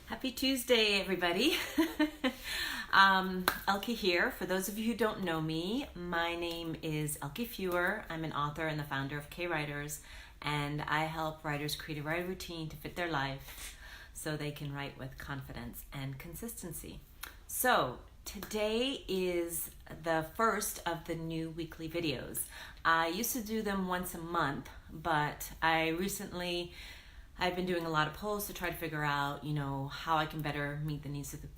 Happy Tuesday, everybody. Elke here. For those of you who don't know me, my name is Elke Feuer. I'm an author and the founder of K Writers, and I help writers create a writing routine to fit their life so they can write with confidence and consistency. So today is the first of the new weekly videos. I used to do them once a month, but I've been doing a lot of polls to try to figure out, how I can better meet the needs of the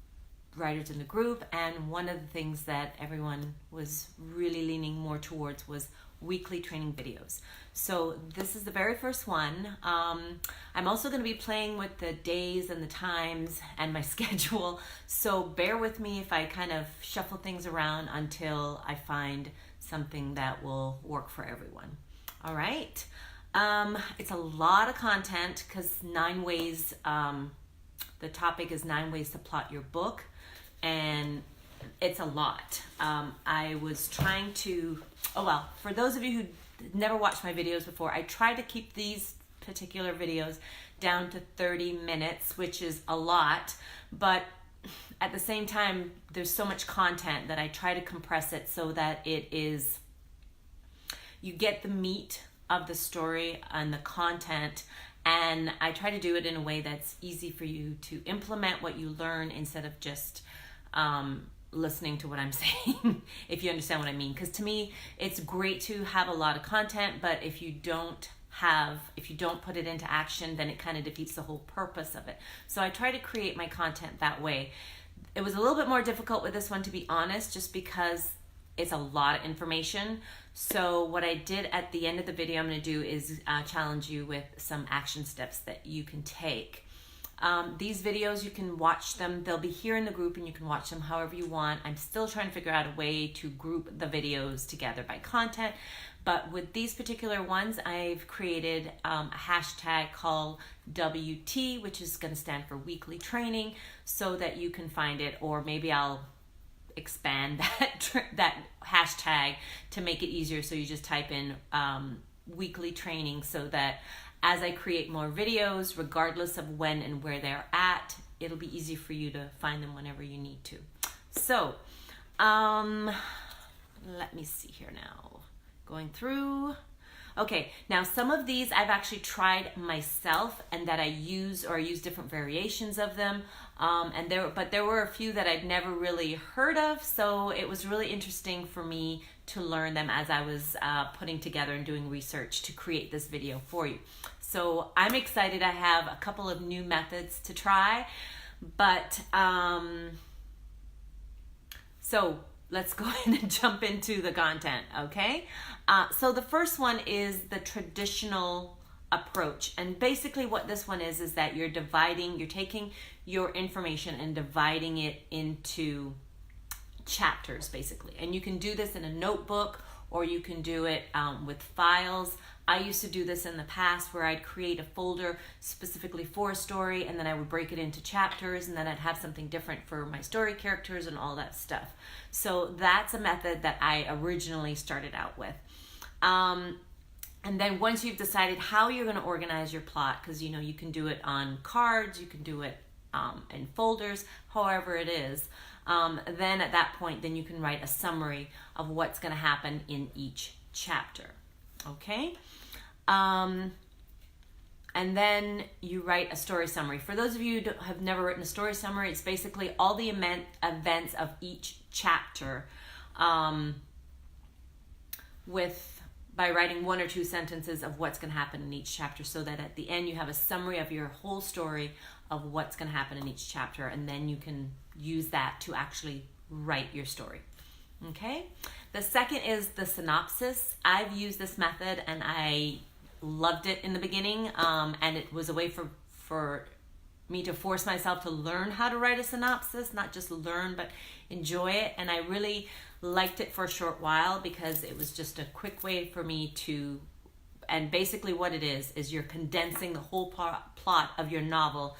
writers in the group. And one of the things that everyone was really leaning more towards was weekly training videos. So this is the very first one. I'm also going to be playing with the days and the times and my schedule. So bear with me if I kind of shuffle things around until I find something that will work for everyone. All right. It's a lot of content because the topic is 9 ways to plot your book, and it's a lot. I was trying to, for those of you who never watched my videos before, I try to keep these particular videos down to 30 minutes, which is a lot, but at the same time, there's so much content that I try to compress it so that you get the meat of the story and the content, and I try to do it in a way that's easy for you to implement what you learn instead of just listening to what I'm saying, if you understand what I mean. Because to me, it's great to have a lot of content, but if you don't put it into action, then it kind of defeats the whole purpose of it. So I try to create my content that way. It was a little bit more difficult with this one, to be honest, just because it's a lot of information. So what I did at the end of the video I'm going to do is challenge you with some action steps that you can take. These videos, you can watch them. They'll be here in the group and you can watch them however you want. I'm still trying to figure out a way to group the videos together by content. But with these particular ones, I've created a hashtag called WT, which is going to stand for weekly training, so that you can find it, or maybe I'll expand that hashtag to make it easier. So you just type in weekly training, so that as I create more videos, regardless of when and where they're at, it'll be easy for you to find them whenever you need to. So let me see here now. Going through. Okay, now some of these I've actually tried myself and that I use different variations of them. But there were a few that I'd never really heard of, so it was really interesting for me to learn them as I was putting together and doing research to create this video for you. So I'm excited. I have a couple of new methods to try, but so let's go ahead and jump into the content, okay? So the first one is the traditional approach. And basically what this one is that you're taking your information and dividing it into chapters, basically. And you can do this in a notebook, or you can do it with files. I used to do this in the past where I'd create a folder specifically for a story, and then I would break it into chapters, and then I'd have something different for my story characters and all that stuff. So that's a method that I originally started out with. And then once you've decided how you're going to organize your plot, because you can do it on cards, you can do it in folders, however it is, then at that point, then you can write a summary of what's going to happen in each chapter. Okay? And then you write a story summary. For those of you who have never written a story summary, it's basically all the events of each chapter by writing 1 or 2 sentences of what's going to happen in each chapter, so that at the end you have a summary of your whole story of what's going to happen in each chapter, and then you can use that to actually write your story. Okay? The second is the synopsis. I've used this method and I loved it in the beginning, and it was a way for me to force myself to learn how to write a synopsis, not just learn, but enjoy it. And I really liked it for a short while because it was just a quick way for me to, and basically what it is you're condensing the whole plot of your novel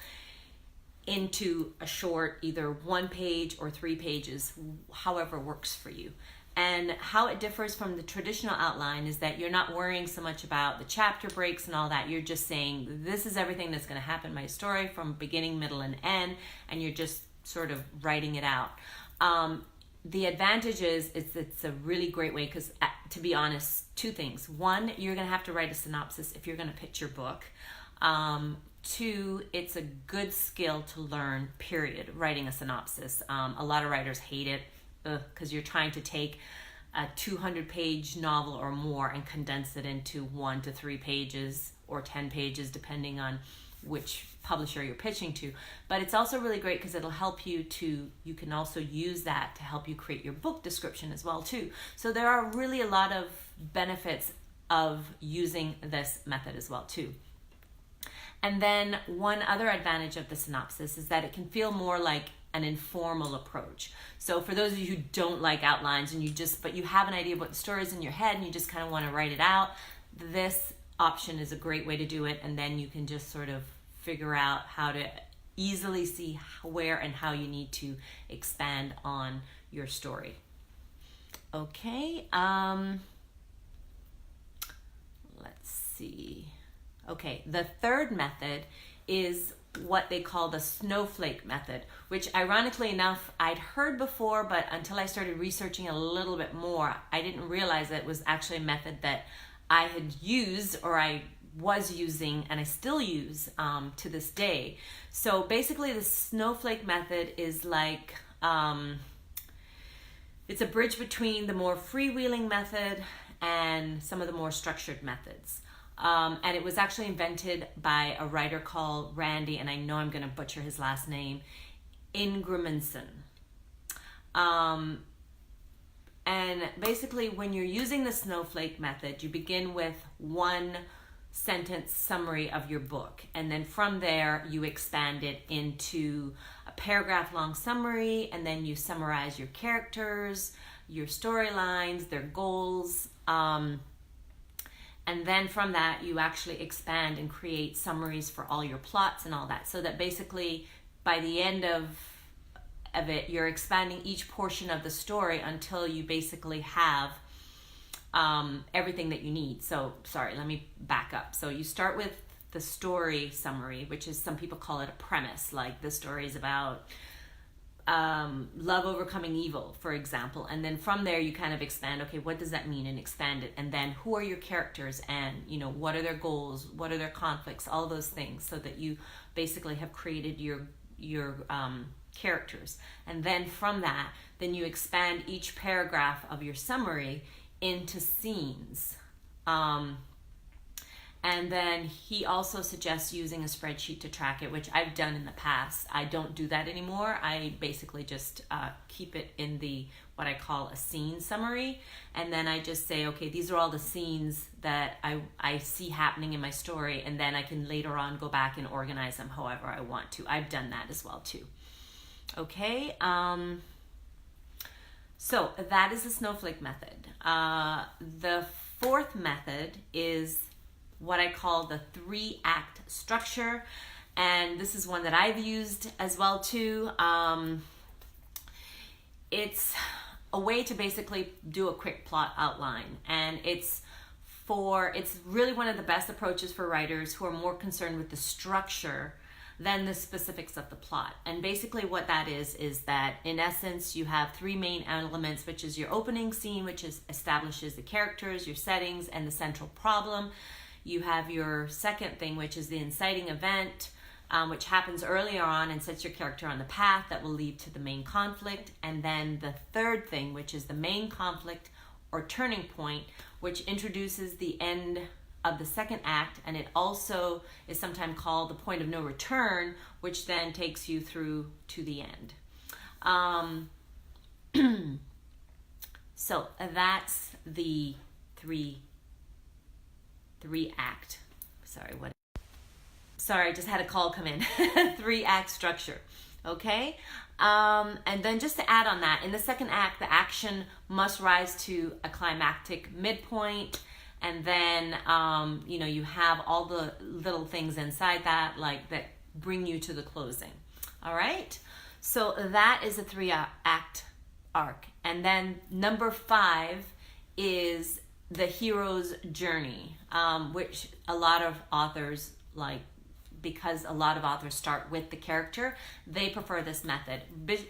into a short, either 1 page or 3 pages, however works for you. And how it differs from the traditional outline is that you're not worrying so much about the chapter breaks and all that. You're just saying, this is everything that's going to happen in my story from beginning, middle, and end, and you're just sort of writing it out. The advantage is it's a really great way because, to be honest, two things. One, you're going to have to write a synopsis if you're going to pitch your book. Two, it's a good skill to learn, period, writing a synopsis. A lot of writers hate it because you're trying to take a 200-page novel or more and condense it into 1 to 3 pages or 10 pages, depending on which publisher you're pitching to. But it's also really great because it'll help you you can also use that to help you create your book description as well too. So there are really a lot of benefits of using this method as well too. And then one other advantage of the synopsis is that it can feel more like an informal approach. So for those of you who don't like outlines and but you have an idea of what the story is in your head and you just kind of want to write it out, this option is a great way to do it, and then you can just sort of figure out how to easily see where and how you need to expand on your story. Okay, let's see. Okay, the third method is what they call the snowflake method, which ironically enough I'd heard before, but until I started researching a little bit more, I didn't realize that it was actually a method that I had used, or I was using, and I still use to this day. So basically the snowflake method is like, it's a bridge between the more freewheeling method and some of the more structured methods. And it was actually invented by a writer called Randy, and I know I'm going to butcher his last name, Ingraminson. And basically when you're using the snowflake method, you begin with one sentence summary of your book, and then from there you expand it into a paragraph long summary, and then you summarize your characters, your storylines, their goals, and then from that you actually expand and create summaries for all your plots and all that, so that basically by the end of it you're expanding each portion of the story until you basically have everything that you need. So sorry, let me back up. So you start with the story summary, which is, some people call it a premise, like the story is about love overcoming evil, for example, and then from there you kind of expand, okay, what does that mean, and expand it, and then who are your characters, and what are their goals, what are their conflicts, all those things, so that you basically have created your characters. And then from that, then you expand each paragraph of your summary into scenes. And then he also suggests using a spreadsheet to track it, which I've done in the past. I don't do that anymore. I basically just keep it in what I call a scene summary. And then I just say, okay, these are all the scenes that I see happening in my story. And then I can later on go back and organize them however I want to. I've done that as well too. Okay. So that is the snowflake method. The fourth method is what I call the 3-act structure, and this is one that I've used as well too. It's a way to basically do a quick plot outline, and it's really one of the best approaches for writers who are more concerned with the structure than the specifics of the plot. And basically what that is that in essence you have 3 main elements, which is your opening scene, which establishes the characters, your settings, and the central problem. You have your second thing, which is the inciting event, which happens earlier on and sets your character on the path that will lead to the main conflict. And then the third thing, which is the main conflict or turning point, which introduces the end of the second act, and it also is sometimes called the point of no return, which then takes you through to the end. So that's the three act. Sorry, I just had a call come in. 3-act structure. Okay. And then just to add on that, in the second act, the action must rise to a climactic midpoint. And then, you have all the little things inside that, that bring you to the closing. All right. So that is a 3-act arc. And then number 5 is the hero's journey, which a lot of authors like, because a lot of authors start with the character. They prefer this method,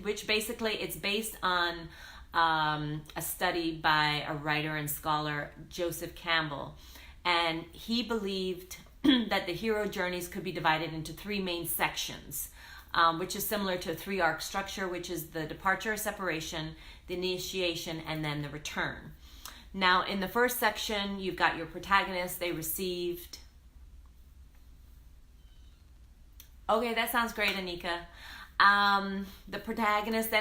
which basically it's based on a study by a writer and scholar, Joseph Campbell. And he believed that the hero journeys could be divided into 3 main sections, which is similar to a 3-arc structure, which is the departure or separation, the initiation, and then the return. Now, in the first section, you've got your protagonist. They received... Okay, that sounds great, Anika. The protagonist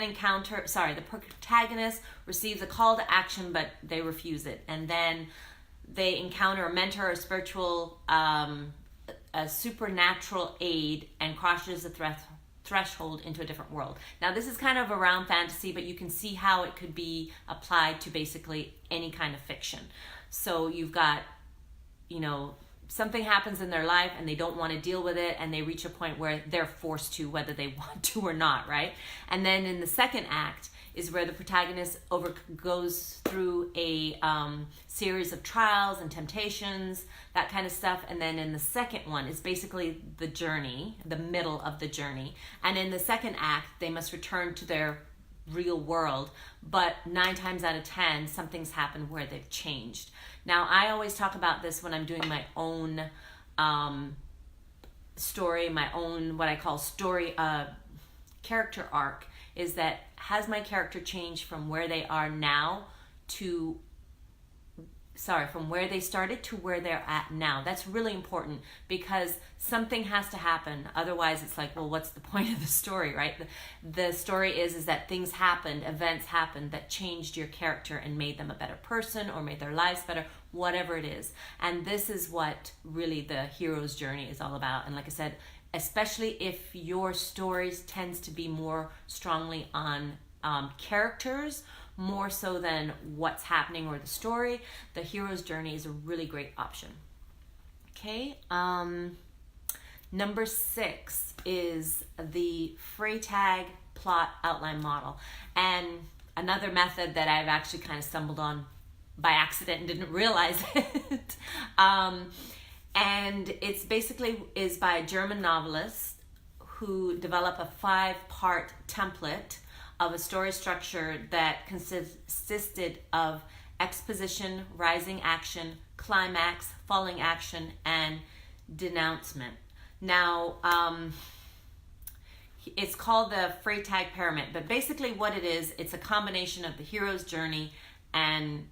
receives a call to action, but they refuse it. And then they encounter a mentor or spiritual, a supernatural aid, and crosses the threshold into a different world. Now, this is kind of around fantasy, but you can see how it could be applied to basically any kind of fiction. So you've got, something happens in their life and they don't want to deal with it, and they reach a point where they're forced to, whether they want to or not, right? And then in the second act is where the protagonist goes through a series of trials and temptations, that kind of stuff. And then in the second one is basically the journey, the middle of the journey. And in the second act, they must return to their real world, but 9 times out of 10, something's happened where they've changed. Now, I always talk about this when I'm doing my own story, my own, what I call story, character arc, is that has my character changed from where they are now to, from where they started to where they're at now. That's really important, because something has to happen. Otherwise, it's like, well, what's the point of the story, right? The story is that things happened, events happened that changed your character and made them a better person or made their lives better, whatever it is. And this is what really the hero's journey is all about. And like I said, especially if your stories tends to be more strongly on characters, more so than what's happening or the story, the hero's journey is a really great option. Okay, number 6 is the Freytag plot outline model. And another method that I've actually kind of stumbled on by accident and didn't realize it. And it's basically is by a German novelist who developed a 5-part template of a story structure that consisted of exposition, rising action, climax, falling action, and denouncement. Now, it's called the Freytag pyramid, but basically what it is, it's a combination of the hero's journey and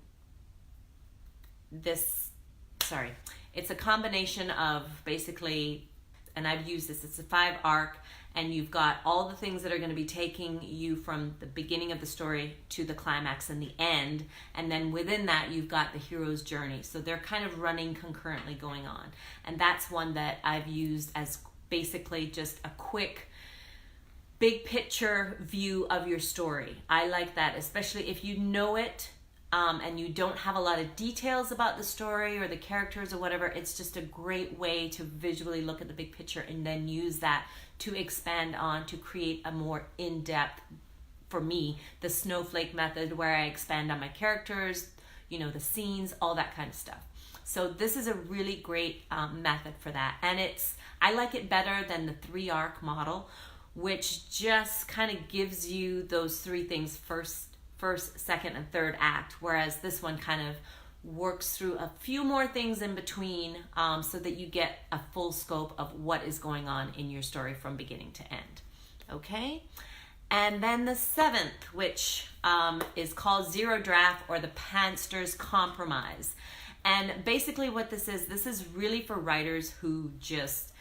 it's a combination of basically, and I've used this, it's a 5-arc, and you've got all the things that are going to be taking you from the beginning of the story to the climax and the end. And then within that, you've got the hero's journey. So they're kind of running concurrently going on. And that's one that I've used as basically just a quick, big picture view of your story. I like that, especially if you know it, and you don't have a lot of details about the story or the characters or whatever. It's just a great way to visually look at the big picture and then use that to expand on, to create a more in-depth, for me, the snowflake method, where I expand on my characters, the scenes, all that kind of stuff. So this is a really great method for that. And I like it better than the 3-arc model, which just kind of gives you those 3 things, first, second, and third act, whereas this one kind of works through a few more things in between, so that you get a full scope of what is going on in your story from beginning to end. Okay? And then the 7th, which is called Zero Draft, or the Pantster's Compromise. And basically what this is really for writers who just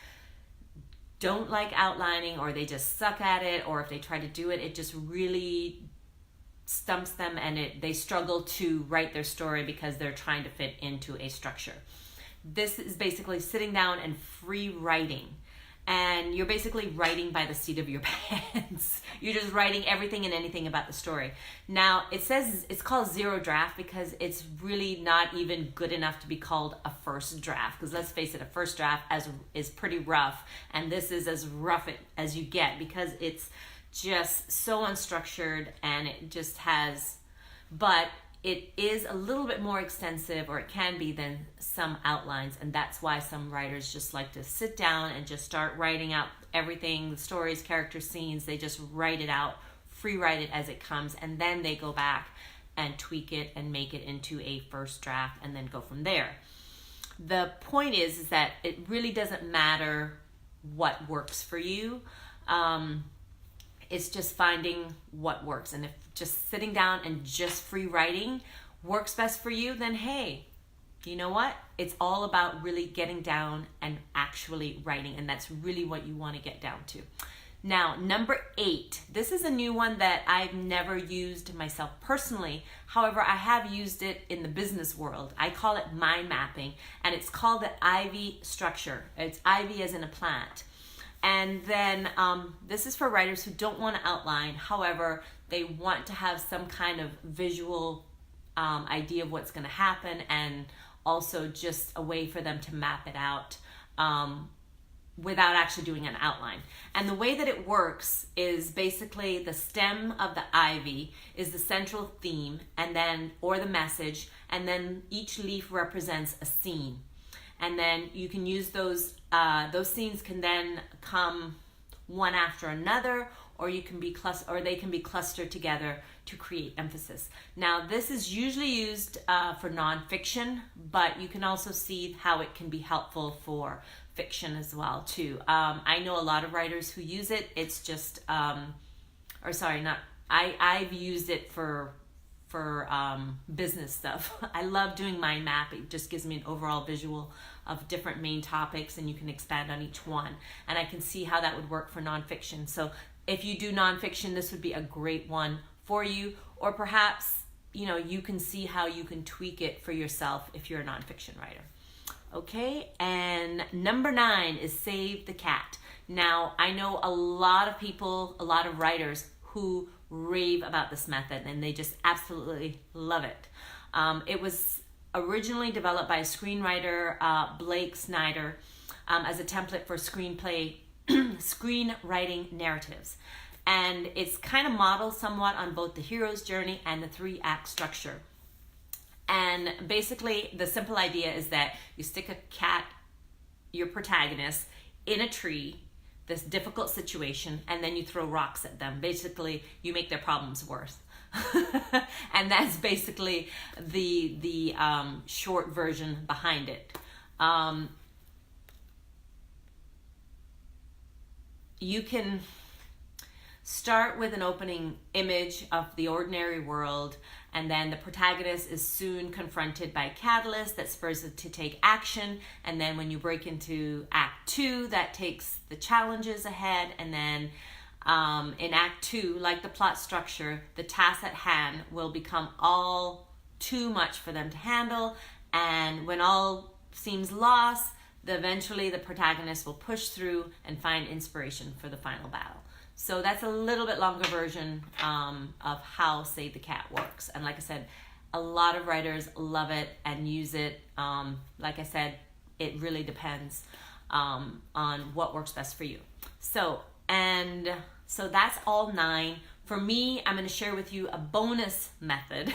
don't like outlining, or they just suck at it, or if they try to do it, it just really stumps them, and they struggle to write their story because they're trying to fit into a structure. This is basically sitting down and free writing, and you're basically writing by the seat of your pants. You're just writing everything and anything about the story. Now, it says it's called Zero Draft because it's really not even good enough to be called a first draft, because let's face it, a first draft is pretty rough, and this is as rough as you get, because it's just so unstructured, and it just has, but it is a little bit more extensive, or it can be, than some outlines. And that's why some writers just like to sit down and just start writing out everything, the stories, characters, scenes. They just write it out, free write it as it comes, and then they go back and tweak it and make it into a first draft and then go from there. The point is that it really doesn't matter what works for you. It's just finding what works. And if just sitting down and just free writing works best for you, then hey, you know what? It's all about really getting down and actually writing. And that's really what you want to get down to. Now, number 8, this is a new one that I've never used myself personally. However, I have used it in the business world. I call it mind mapping, and it's called the ivy structure. It's ivy as in a plant. And then this is for writers who don't want to outline. However, they want to have some kind of visual idea of what's going to happen, and also just a way for them to map it out without actually doing an outline. And the way that it works is basically the stem of the ivy is the central theme, and then, or the message, and then each leaf represents a scene. And then you can use those scenes can then come one after another, or they can be clustered together to create emphasis. Now, this is usually used for nonfiction, but you can also see how it can be helpful for fiction as well too. I know a lot of writers who use it. It's just, I've used it for business stuff. I love doing mind map. It just gives me an overall visual of different main topics, and you can expand on each one. And I can see how that would work for nonfiction. So if you do nonfiction, this would be a great one for you. Or perhaps, you can see how you can tweak it for yourself if you're a nonfiction writer. Okay, and number 9 is Save the Cat. Now, I know a lot of people, a lot of writers who rave about this method, and they just absolutely love it. It was originally developed by a screenwriter, Blake Snyder, as a template for screenwriting narratives. And it's kind of modeled somewhat on both the hero's journey and the 3-act structure. And basically, the simple idea is that you stick a cat, your protagonist, in a tree, this difficult situation, and then you throw rocks at them. Basically, you make their problems worse. And that's basically the short version behind it. You can start with an opening image of the ordinary world, and then the protagonist is soon confronted by a catalyst that spurs it to take action. And then when you break into Act 2, that takes the challenges ahead. And then in Act 2, like the plot structure, the task at hand will become all too much for them to handle. And when all seems lost, eventually the protagonist will push through and find inspiration for the final battle. So that's a little bit longer version of how Save the Cat works. And like I said, a lot of writers love it and use it. Like I said, it really depends on what works best for you. So that's all 9. For me, I'm going to share with you a bonus method,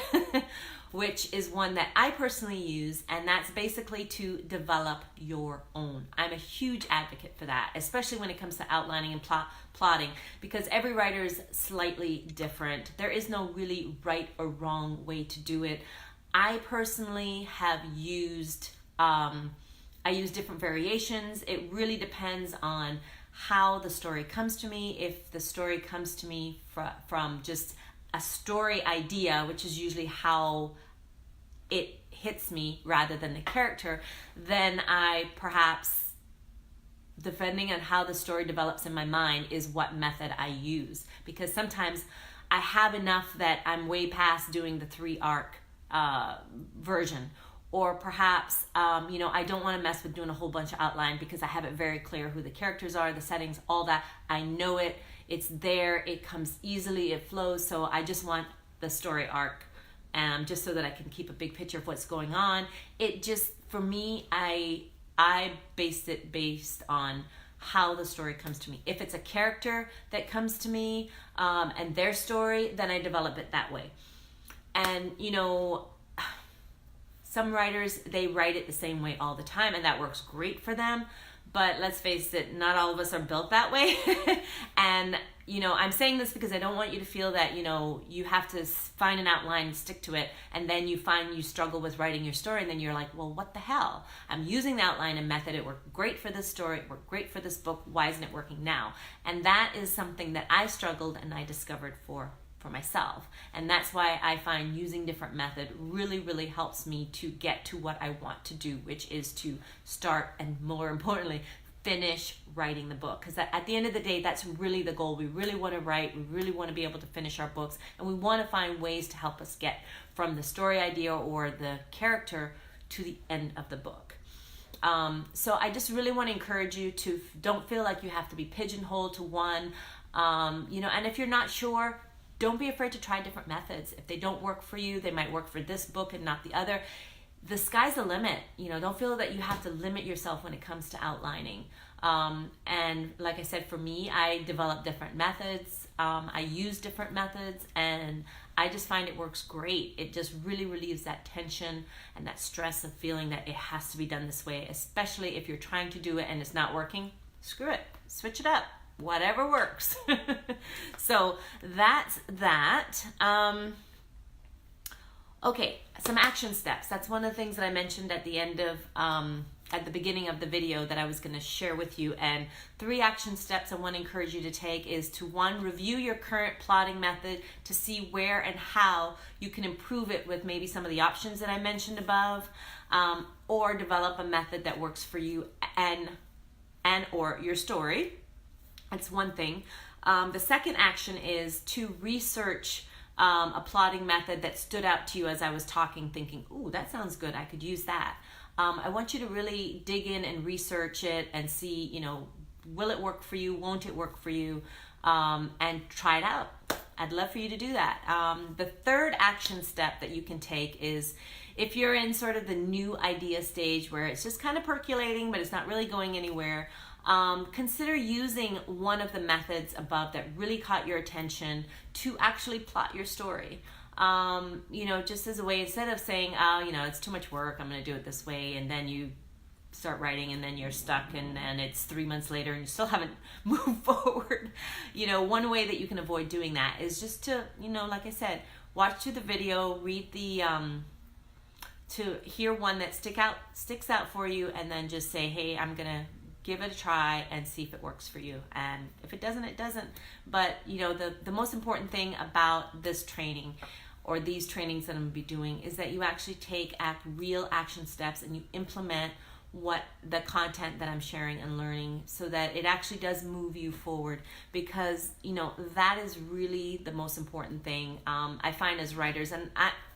which is one that I personally use, and that's basically to develop your own. I'm a huge advocate for that, especially when it comes to outlining and plotting, because every writer is slightly different. There is no really right or wrong way to do it. I personally have used, I use different variations. It really depends on how the story comes to me. If the story comes to me from just a story idea, which is usually how it hits me rather than the character, then I perhaps, depending on how the story develops in my mind, is what method I use. Because sometimes I have enough that I'm way past doing the 3-arc version. Or perhaps, I don't want to mess with doing a whole bunch of outline because I have it very clear who the characters are, the settings, all that. I know it. It's there. It comes easily. It flows. So I just want the story arc, just so that I can keep a big picture of what's going on. It just, for me, I based it based on how the story comes to me. If it's a character that comes to me and their story, then I develop it that way. And you know, some writers, they write it the same way all the time, and that works great for them. But let's face it, not all of us are built that way. And, you know, I'm saying this because I don't want you to feel that, you know, you have to find an outline and stick to it. And then you find you struggle with writing your story. And then you're like, well, what the hell? I'm using the outline and method. It worked great for this story. It worked great for this book. Why isn't it working now? And that is something that I struggled and I discovered for myself. And that's why I find using different method really, really helps me to get to what I want to do, which is to start and, more importantly, finish writing the book. Because at the end of the day, that's really the goal. We really want to write. We really want to be able to finish our books. And we want to find ways to help us get from the story idea or the character to the end of the book. So I just really want to encourage you to don't feel like you have to be pigeonholed to one. You know, and if you're not sure, don't be afraid to try different methods. If they don't work for you, they might work for this book and not the other. The sky's the limit. You know, don't feel that you have to limit yourself when it comes to outlining. And like I said, for me, I develop different methods. I use different methods, and I just find it works great. It just really relieves that tension and that stress of feeling that it has to be done this way, especially if you're trying to do it and it's not working. Screw it. Switch it up. Whatever works. So that's that. Okay, some action steps. That's one of the things that I mentioned at the end of, at the beginning of the video that I was going to share with you. And 3 action steps I want to encourage you to take is to 1, review your current plotting method to see where and how you can improve it with maybe some of the options that I mentioned above, or develop a method that works for you and or your story. That's one thing. The second action is to research a plotting method that stood out to you as I was talking, thinking, ooh, that sounds good, I could use that. I want you to really dig in and research it and see, you know, will it work for you, won't it work for you, and try it out. I'd love for you to do that. The third action step that you can take is, if you're in sort of the new idea stage where it's just kind of percolating, but it's not really going anywhere, consider using one of the methods above that really caught your attention to actually plot your story. You know, just as a way, instead of saying, oh, you know, it's too much work, I'm going to do it this way, and then you start writing and then you're stuck and it's 3 months later and you still haven't moved forward. You know, one way that you can avoid doing that is just to, you know, like I said, watch through the video, read the, to hear one that sticks out for you, and then just say, hey, I'm going to give it a try and see if it works for you. And if it doesn't, it doesn't. But, you know, the most important thing about this training or these trainings that I'm going to be doing is that you actually take real action steps and you implement what the content that I'm sharing and learning, so that it actually does move you forward, because, you know, that is really the most important thing. I find as writers, and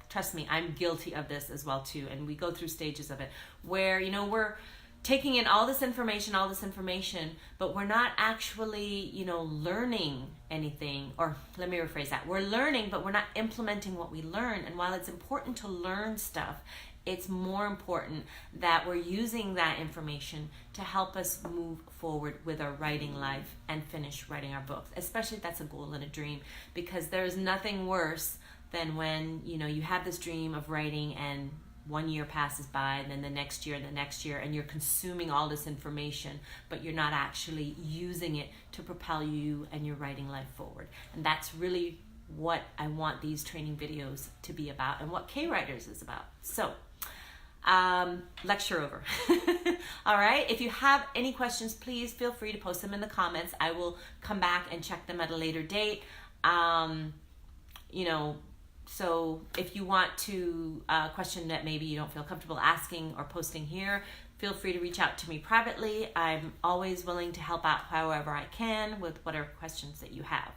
trust me, I'm guilty of this as well too, and we go through stages of it where, you know, we're taking in all this information, but we're not actually, you know, learning anything. Or let me rephrase that. We're learning, but we're not implementing what we learn. And while it's important to learn stuff, it's more important that we're using that information to help us move forward with our writing life and finish writing our books. Especially if that's a goal and a dream, because there's nothing worse than when, you know, you have this dream of writing and 1 year passes by, and then the next year, and you're consuming all this information, but you're not actually using it to propel you and your writing life forward. And that's really what I want these training videos to be about, and what K-Writers is about. So, lecture over. All right. If you have any questions, please feel free to post them in the comments. I will come back and check them at a later date. You know, so if you want to question that maybe you don't feel comfortable asking or posting here, feel free to reach out to me privately. I'm always willing to help out however I can with whatever questions that you have.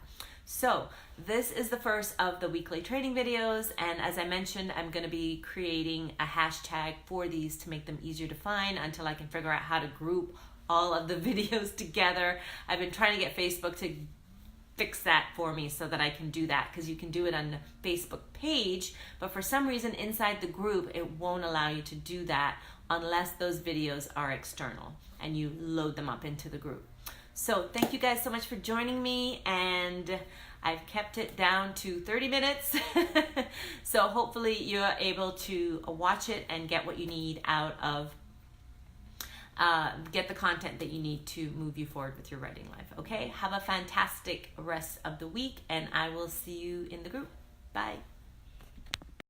So this is the first of the weekly training videos, and as I mentioned, I'm going to be creating a hashtag for these to make them easier to find until I can figure out how to group all of the videos together. I've been trying to get Facebook to fix that for me so that I can do that, because you can do it on the Facebook page, but for some reason inside the group it won't allow you to do that unless those videos are external and you load them up into the group. So thank you guys so much for joining me, and I've kept it down to 30 minutes. So hopefully you're able to watch it and get what you need out of, get the content that you need to move you forward with your writing life. Okay, have a fantastic rest of the week, and I will see you in the group. Bye.